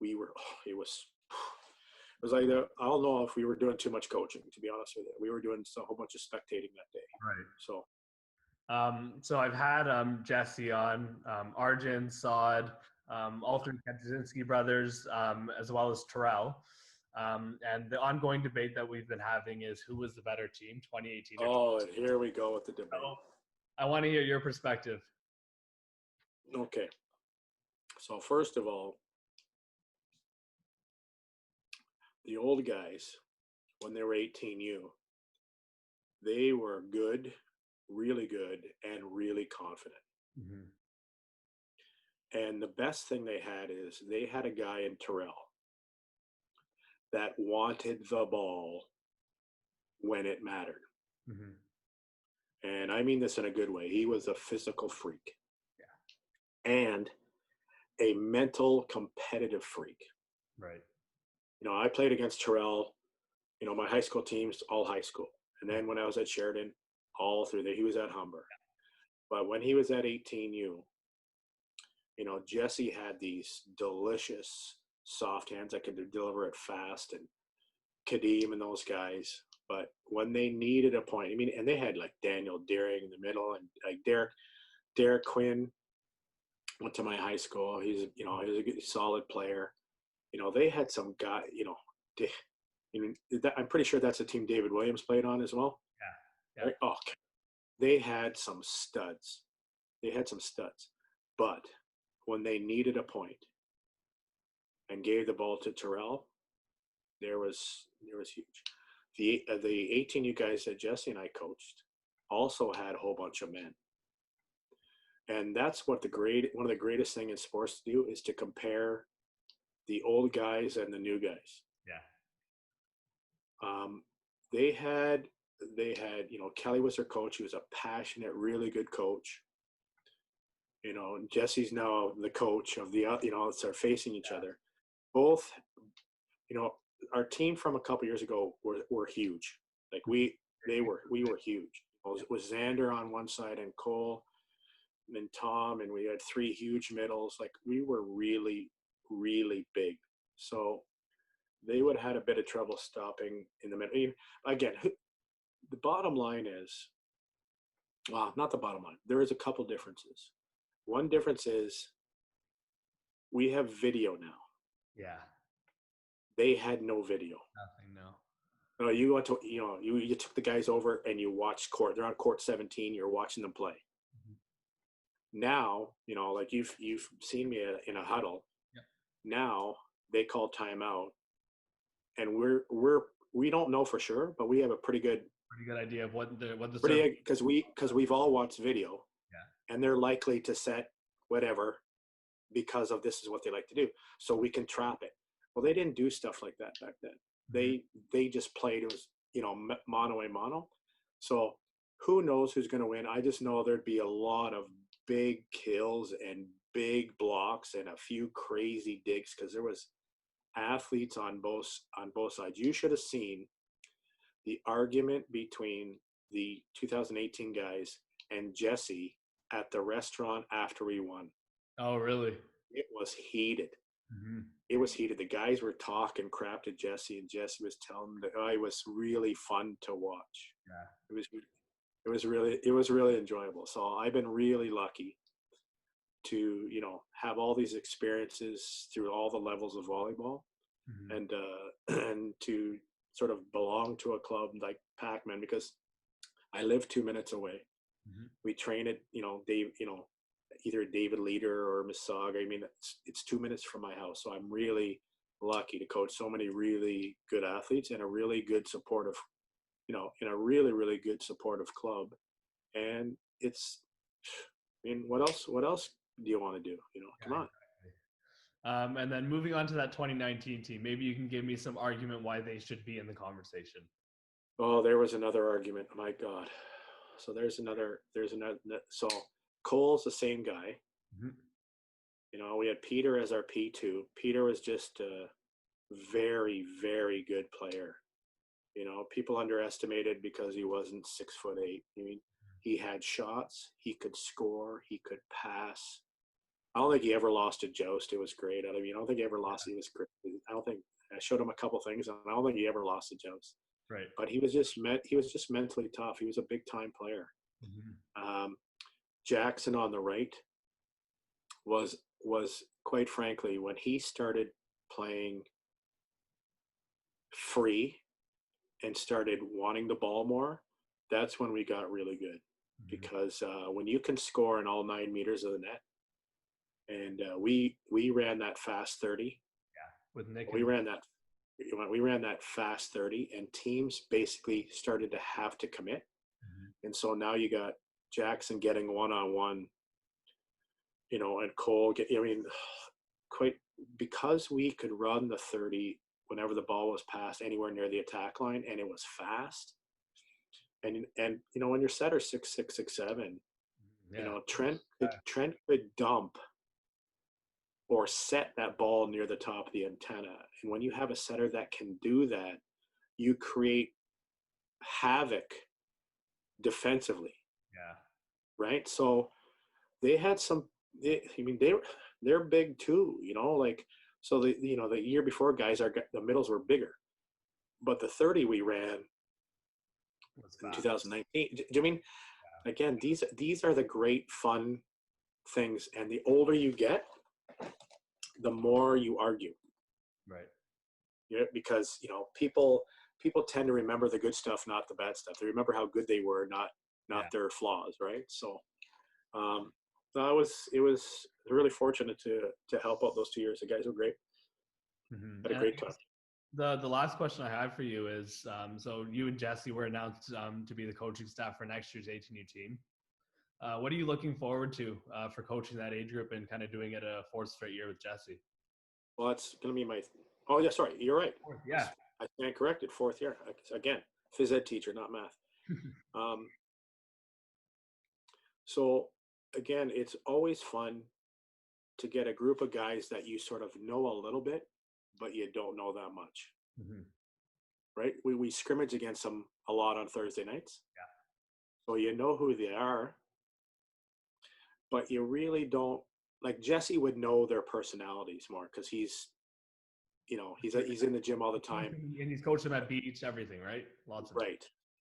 we were. It was like I don't know if we were doing too much coaching. To be honest with you, we were doing a whole bunch of spectating that day. Right. So I've had Jesse on, Arjun, Sod, all three Kaczynski brothers, as well as Terrell. And the ongoing debate that we've been having is who was the better team, 2018 or 2019. Oh, and here we go with the debate. So I want to hear your perspective. Okay. So first of all, the old guys, when they were 18U, they were good, really good, and really confident. Mm-hmm. And the best thing they had is they had a guy in Terrell that wanted the ball when it mattered. Mm-hmm. And I mean this in a good way. He was a physical freak. Yeah. And a mental competitive freak. Right. I played against Terrell, my high school teams, all high school. And then when I was at Sheridan, all through there, he was at Humber. But when he was at 18U, Jesse had these delicious soft hands that could deliver it fast, and Kadeem and those guys. But when they needed a point, and they had like Daniel Deering in the middle, and like Derek Quinn went to my high school. He's a good, solid player. They had some guy, I'm pretty sure that's the team David Williams played on as well. Yeah. Right? Oh, they had some studs. But when they needed a point and gave the ball to Terrell, there was huge. The 18U guys that Jesse and I coached also had a whole bunch of men. And that's what one of the greatest thing in sports to do is to compare the old guys and the new guys. Yeah. They had, Kelly was their coach. He was a passionate, really good coach. Jesse's now the coach of the, they're facing each other. Both, our team from a couple years ago were huge. Like we were huge. It was Xander on one side and Cole and then Tom, and we had three huge middles. Like we were really, really big. So they would have had a bit of trouble stopping in the middle. Again, the bottom line is, well, not the bottom line. There is a couple differences. One difference is we have video now. Yeah. They had no video. Nothing, no. No, you went to, you took the guys over and you watched court. They're on court 17. You're watching them play. Mm-hmm. Now, like you've seen me in a huddle. Yep. Now they call timeout, and we don't know for sure, but we have a pretty good idea of what the because we've all watched video. Yeah. And they're likely to set whatever because of this is what they like to do. So we can trap it. Well, they didn't do stuff like that back then. Mm-hmm. They just played. It was, mono a mono. So who knows who's going to win? I just know there'd be a lot of big kills and big blocks and a few crazy digs because there was athletes on both sides. You should have seen the argument between the 2018 guys and Jesse at the restaurant after we won. Oh, really? It was heated. Mm-hmm. It was heated. The guys were talking crap to Jesse, and Jesse was telling them that it was really fun to watch. Yeah. It was really enjoyable. So I've been really lucky to, have all these experiences through all the levels of volleyball. and and to sort of belong to a club like Pakman, because I live 2 minutes away. We train at, Dave, either David Leader or Mississauga. I mean, it's 2 minutes from my house. So I'm really lucky to coach so many really good athletes and a really good supportive, in a really, really good supportive club. And it's, I mean, what else do you want to do? Come on. And then moving on to that 2019 team, maybe you can give me some argument why they should be in the conversation. Oh, there was another argument. My God. So so Cole's the same guy. We had Peter as our P2. Peter was just a very, very good player. People underestimated because he wasn't 6'8". I mean, he had shots, he could score, he could pass. I don't think he ever lost a joust. It was great. I mean, I don't think he ever lost. He was great. I showed him a couple things, and I don't think he ever lost a joust. Right. But he was just mentally tough. He was a big time player. Jackson on the right was quite frankly, when he started playing free and started wanting the ball more, that's when we got really good. Because when you can score in all 9 meters of the net, and we ran that fast 30. With Nick. We ran that fast 30, and teams basically started to have to commit. And so now you got Jackson getting one-on-one, and Cole because we could run the 30 whenever the ball was passed anywhere near the attack line, and it was fast. And when your setter's 6'6", 6'7", Trent could dump or set that ball near the top of the antenna. And when you have a setter that can do that, you create havoc defensively. Yeah. Right. So they had they're big too, so the year before the middles were bigger, but the 30 we ran in 2019. Do you mean, again, these are the great fun things. And the older you get, the more you argue. Right. Because, people tend to remember the good stuff, not the bad stuff. They remember how good they were, not their flaws. Right. So, it was really fortunate to help out those 2 years. The guys were great. Had a great time. The last question I have for you is, so you and Jesse were announced to be the coaching staff for next year's 18U team. What are you looking forward to for coaching that age group and kind of doing it a fourth straight year with Jesse? Well, that's going to be oh yeah, sorry, you're right. Yeah. I stand corrected, 4th year. Again, phys ed teacher, not math. So again, it's always fun to get a group of guys that you sort of know a little bit, but you don't know that much. Right? We scrimmage against them a lot on Thursday nights. Yeah. So you know who they are, but you really don't. Like Jesse would know their personalities more because he's in the gym all the time. And he's coached them at beach, everything, right? Lots of right.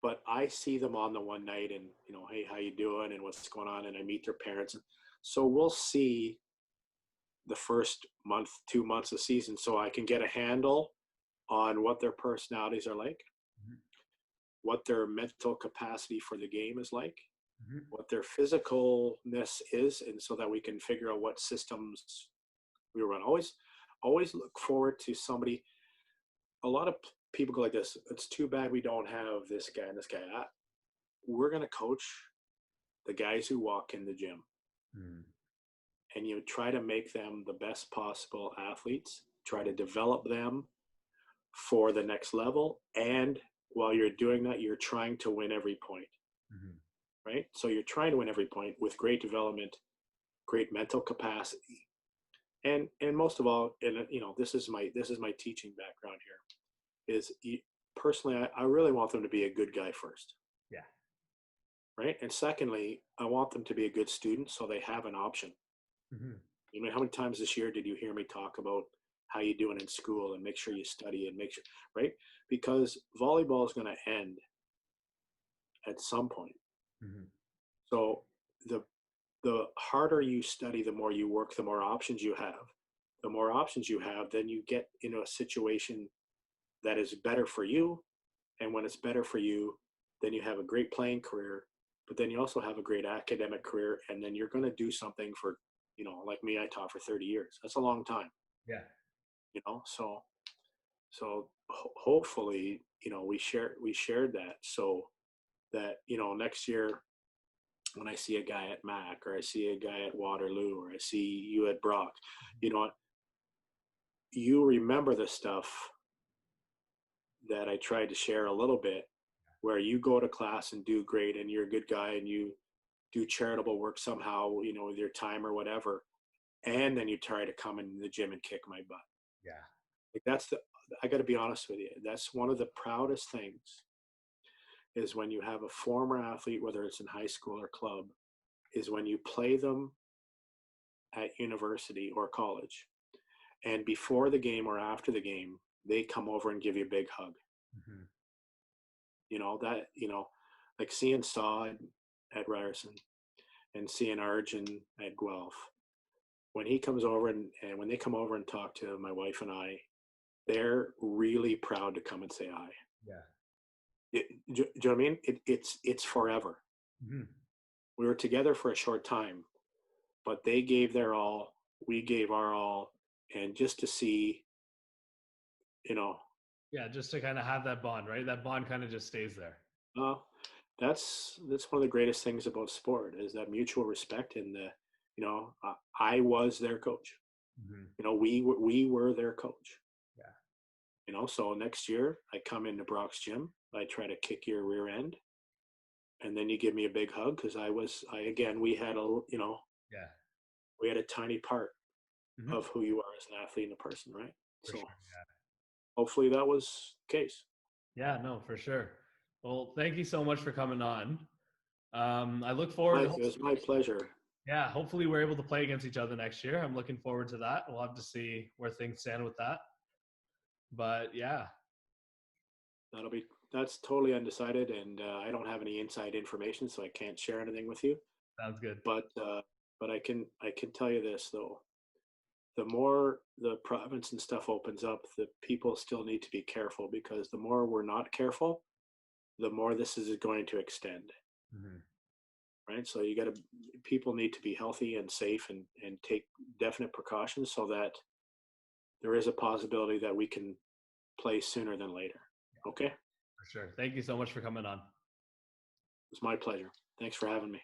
But I see them on the one night and, hey, how you doing and what's going on? And I meet their parents. So we'll see the first month, 2 months of season, so I can get a handle on what their personalities are like, what their mental capacity for the game is like, what their physicalness is, and so that we can figure out what systems we run. Always look forward to somebody. A lot of people go like this: it's too bad we don't have this guy and this guy. We're going to coach the guys who walk in the gym. And you try to make them the best possible athletes, try to develop them for the next level. And while you're doing that, you're trying to win every point. Right? So you're trying to win every point with great development, great mental capacity. And most of all, and this is my teaching background here, is personally, I really want them to be a good guy first. Yeah. Right? And secondly, I want them to be a good student so they have an option. How many times this year did you hear me talk about how you doing in school and make sure you study and make sure, right? Because volleyball is going to end at some point. So the harder you study, the more you work, the more options you have. the more options you have, then you get into a situation that is better for you. And when it's better for you, then you have a great playing career, but then you also have a great academic career. And then you're going to do something for, like me, I taught for 30 years. That's a long time, Yeah. So hopefully, we shared that, so that, next year when I see a guy at Mac, or I see a guy at Waterloo, or I see you at Brock, you know what, you remember the stuff that I tried to share a little bit, where you go to class and do great and you're a good guy and you do charitable work somehow, with your time or whatever. And then you try to come in the gym and kick my butt. Yeah. Like I got to be honest with you. That's one of the proudest things, is when you have a former athlete, whether it's in high school or club, is when you play them at university or college, and before the game or after the game, they come over and give you a big hug. Mm-hmm. Like seeing Saw at Ryerson and seeing Arjun at Guelph, when he comes over and when they come over and talk to my wife and I, they're really proud to come and say hi. Yeah. Do you know what I mean? It's forever. Mm-hmm. We were together for a short time, but they gave their all, we gave our all, and just to see, Yeah, just to kind of have that bond, right? That bond kind of just stays there. That's one of the greatest things about sport, is that mutual respect, and I was their coach. Mm-hmm. We were their coach. Yeah. So next year I come into Brock's gym, I try to kick your rear end, and then you give me a big hug, because we had Yeah. we had a tiny part Mm-hmm. of who you are as an athlete and a person, right? For So sure. Yeah. hopefully that was the case. Yeah, no, for sure. Well, thank you so much for coming on. I look forward. It was my pleasure. Yeah, hopefully we're able to play against each other next year. I'm looking forward to that. We'll have to see where things stand with that. But yeah, That's totally undecided, and I don't have any inside information, so I can't share anything with you. sounds good. But I can tell you this though: the more the province and stuff opens up, the people still need to be careful, because the more we're not careful, the more this is going to extend. Mm-hmm. Right? So people need to be healthy and safe, and take definite precautions, so that there is a possibility that we can play sooner than later. Okay? For sure. Thank you so much for coming on. It's my pleasure. Thanks for having me.